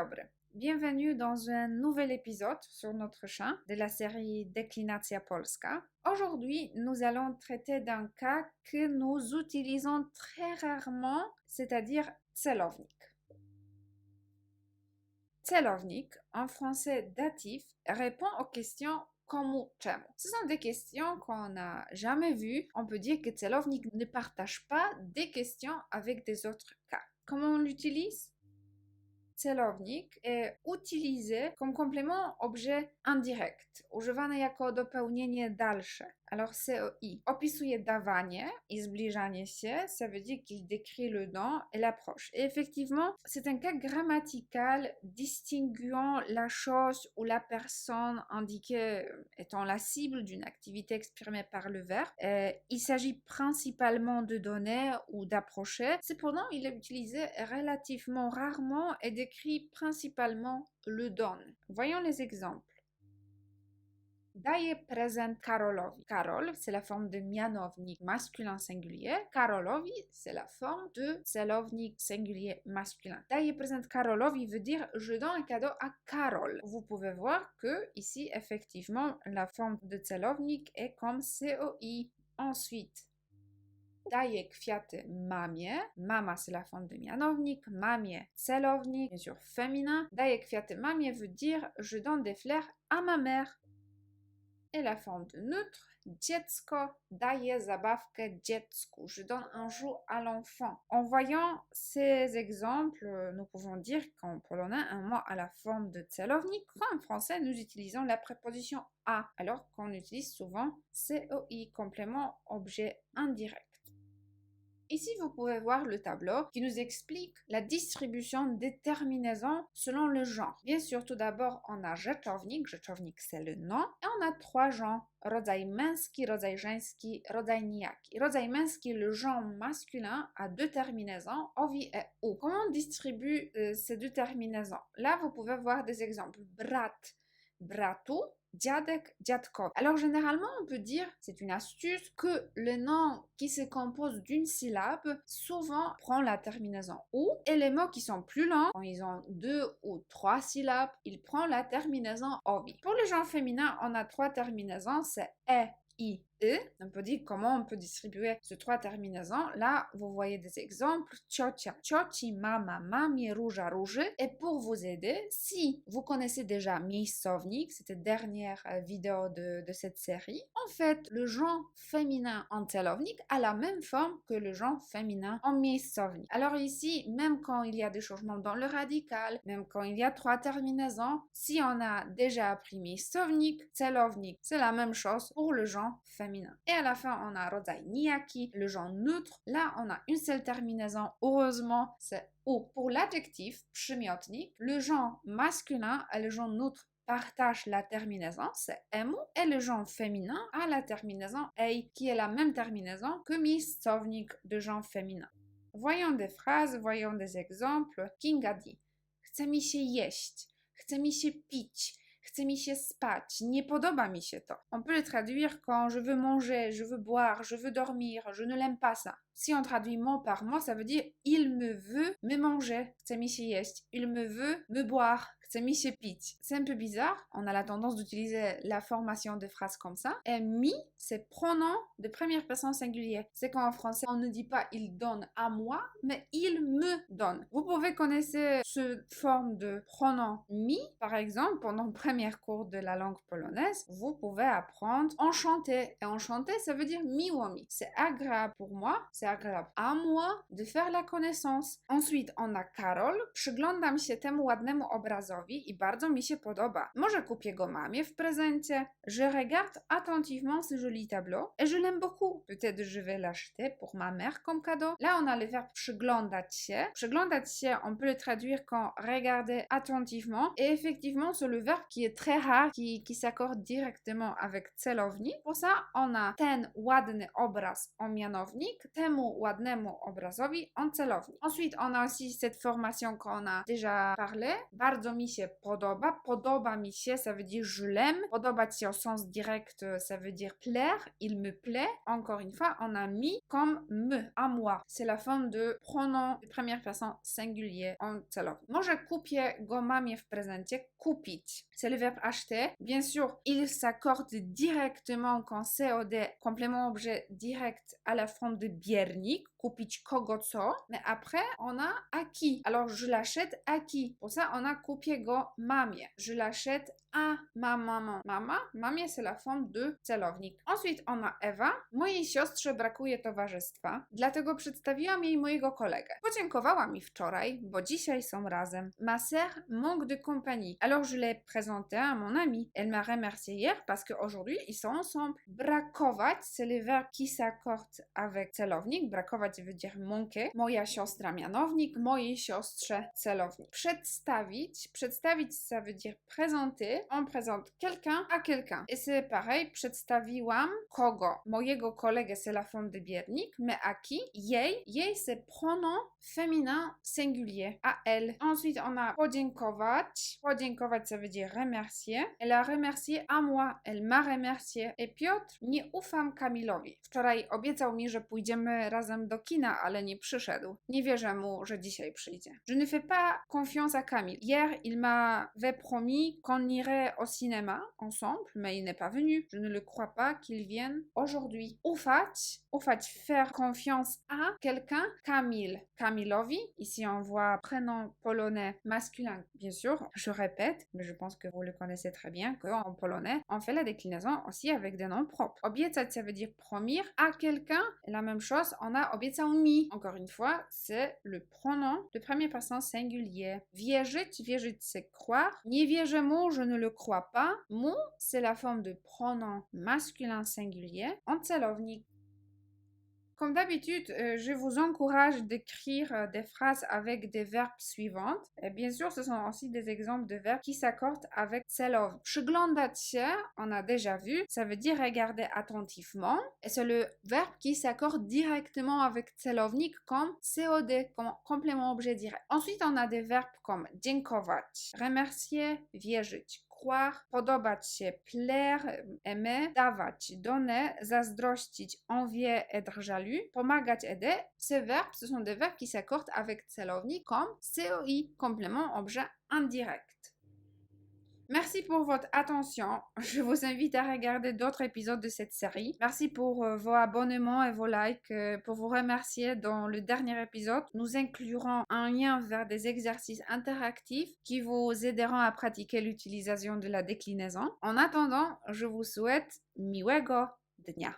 dobry. Bienvenue dans un nouvel épisode sur notre chaîne de la série Deklinacja Polska. Aujourd'hui, nous allons traiter d'un cas que nous utilisons très rarement, c'est-à-dire celownik. Celownik, en français datif, répond aux questions komu, czemu. Ce sont des questions qu'on n'a jamais vues. On peut dire que celownik ne partage pas des questions avec des autres cas. Comment on l'utilise? Celownik est utilisé comme complément objet indirect, używany jako dopełnienie dalsze. Alors COI opisuje dawanie i zbliżanie się, ça veut dire qu'il décrit le don et l'approche. Et effectivement, c'est un cas grammatical distinguant la chose ou la personne indiquée étant la cible d'une activité exprimée par le verbe. Il s'agit principalement de donner ou d'approcher. Cependant, il est utilisé relativement rarement et décrit principalement le don. Voyons les exemples. Daję prezent Karolowi. Karol, c'est la forme de mianownik masculin singulier. Karolowi, c'est la forme de celownik singulier masculin. Daję prezent Karolowi veut dire je donne un cadeau à Karol. Vous pouvez voir que ici, effectivement, la forme de celownik est comme COI. Ensuite, daję kwiaty mamie. Mama, c'est la forme de mianownik. Mamie, celownik, bien sûr féminin. Daję kwiaty mamie veut dire je donne des fleurs à ma mère. Et la forme de neutre, dziecko, daję zabawkę dziecku. Je donne un jeu à l'enfant. En voyant ces exemples, nous pouvons dire qu'en polonais, un mot a la forme de celownik, qu'en français, nous utilisons la préposition à, alors qu'on utilise souvent COI, complément objet indirect. Ici, vous pouvez voir le tableau qui nous explique la distribution des terminaisons selon le genre. Bien sûr, tout d'abord, on a rzeczownik. Rzeczownik, c'est le nom. Et on a trois genres. Rodzaj męski, rodzaj żeński, rodzaj nijaki. Rodzaj męski, le genre masculin, a deux terminaisons, owi et u. Comment on distribue ces deux terminaisons? Là, vous pouvez voir des exemples. Brat, bratu. Dziadek, dziadkowi. Alors généralement on peut dire, c'est une astuce, que le nom qui se compose d'une syllabe souvent prend la terminaison ou, et les mots qui sont plus longs, quand ils ont 2 ou 3 syllabes, ils prennent la terminaison ovi. Pour le genre féminin, on a 3 terminaisons, c'est e, i, e. On peut dire comment on peut distribuer ces 3 terminaisons. Là, vous voyez des exemples. Ciocia, cioci, mama, mamie, róża, róży. Et pour vous aider, si vous connaissez déjà miejscownik, c'était la dernière vidéo de cette série, en fait, le genre féminin en celownik a la même forme que le genre féminin en miejscownik. Alors ici, même quand il y a des changements dans le radical, même quand il y a 3 terminaisons, si on a déjà appris miejscownik, celownik, c'est la même chose pour le genre féminin. Et à la fin, on a rodzaj nijaki, le genre neutre. Là, on a une seule terminaison. Heureusement, c'est u. Pour l'adjectif, przymiotnik, le genre masculin et le genre neutre partagent la terminaison, c'est emu, et le genre féminin a la terminaison ei, qui est la même terminaison que miejscownik de genre féminin. Voyons des phrases, voyons des exemples. Kinga dit: chce mi się jeść, chce mi się pić, chce mi się spać, nie podoba mi się to. On peut le traduire quand je veux manger, je veux boire, je veux dormir, je ne l'aime pas ça. Si on traduit mot par mot, ça veut dire il me veut me manger, chce mi się jeść, il me veut me boire, chce mi się pić. C'est un peu bizarre, on a la tendance d'utiliser la formation de phrases comme ça. Et mi, c'est pronom de première personne singulière. C'est qu'en français, on ne dit pas il donne à moi, mais il me donne. Vous pouvez connaître cette forme de pronom mi, par exemple, pendant le premier cours de la langue polonaise, vous pouvez apprendre enchanté. Et enchanté, ça veut dire miło mi. C'est agréable pour moi, c'est agréable à moi de faire la connaissance. Ensuite, on a Karol. Przyglądam się temu ładnemu obrazowi i bardzo mi się podoba. Może kupię go mamie w prezencie. Je regarde attentivement ce joli tableau et je l'aime beaucoup. Peut-être je vais l'acheter pour ma mère comme cadeau. Là, on a le verbe przyglądać się. Przyglądać się, on peut le traduire comme regarder attentivement. Et effectivement, c'est le verbe qui est très rare, qui s'accorde directement avec celownik. Pour ça, on a ten ładny obraz en mianownik, temu ładnemu obrazowi en celownik. Ensuite, on a aussi cette formation qu'on a déjà parlé. Bardzo mi się podoba. Podoba mi się, ça veut dire je l'aime. Podobać się au sens direct, ça veut dire plaire. Il me plaît. Encore une fois, on a mis comme me, à moi. C'est la forme de pronom de première personne singulier en celownik. Może kupię go mamie w prezencie. Kupić. C'est le verbe acheter. Bien sûr, il s'accorde directement quand COD, complément objet direct à la forme de biernik. Kupić kogo co. Mais après, on a à qui. Alors, je l'achète à qui. Pour ça, on a kupię go mamie. Je l'achète à ma maman. Mama, mamie, c'est la forme de celownik. Ensuite, on a Ewa. Mojej siostrze brakuje towarzystwa, dlatego przedstawiłam jej mojego kolegę. Podziękowała mi wczoraj, bo dzisiaj są razem. Ma sœur manque de compagnie. Alors, je l'ai présenté à mon ami. Elle m'a remercié hier parce qu'aujourd'hui, ils sont ensemble. Brakować, c'est le verbe qui s'accorde avec celownik. Brakować veut dire manquer. Moja siostra mianownik, mojej siostrze celownik. Przedstawić. Przedstawić, ça veut dire présenter. On présente quelqu'un à quelqu'un. Et c'est pareil, przedstawiłam kogo. Mojego kolegę, c'est la forme de biernik, mais à qui? Jej. Jej, c'est pronom féminin singulier. À elle. Ensuite, on a podziękować. Podziękować, ça veut dire remercier. Elle a remercié à moi. Elle m'a remercié. Et Piotr, nie ufam Kamilowi. Wczoraj obiecał mi, że pójdziemy razem do kina, ale nie przyszedł. Nie wierzę mu, że dzisiaj przyjdzie. Je ne fais pas confiance à Camille. Hier, il m'avait promis qu'on irait au cinéma ensemble, mais il n'est pas venu. Je ne le crois pas qu'il vienne aujourd'hui. Ufać. Ufać, faire confiance à quelqu'un. Kamil. Kamilowi. Ici, on voit prénom polonais masculin, bien sûr. Je répète, mais je pense que vous le connaissez très bien, qu'en polonais, on fait la déclinaison aussi avec des noms propres. Obiecać, ça veut dire promettre à quelqu'un. La même chose, on a obiecał mi. Encore une fois, c'est le pronom de première personne singulier. Wierzyć, wierzyć, c'est croire. Nie wierzę mu, je ne le crois pas. Mu, c'est la forme de pronom masculin singulier en celownik. Comme d'habitude, je vous encourage d'écrire des phrases avec des verbes suivants. Et bien sûr, ce sont aussi des exemples de verbes qui s'accordent avec celownik. Przyglądać się, on a déjà vu, ça veut dire regarder attentivement. Et c'est le verbe qui s'accorde directement avec celownik comme COD, comme complément objet direct. Ensuite, on a des verbes comme dziękować, remercier, wierzyć, croire, podobać się, plaire, aimer, dawać, donner, zazdrościć, envier, être jaloux, pomagać, aider. Ces verbes, ce sont des verbes qui s'accordent avec celownik comme COI, complément objet indirect. Merci pour votre attention. Je vous invite à regarder d'autres épisodes de cette série. Merci pour vos abonnements et vos likes. Pour vous remercier, dans le dernier épisode, nous inclurons un lien vers des exercices interactifs qui vous aideront à pratiquer l'utilisation de la déclinaison. En attendant, je vous souhaite miłego dnia.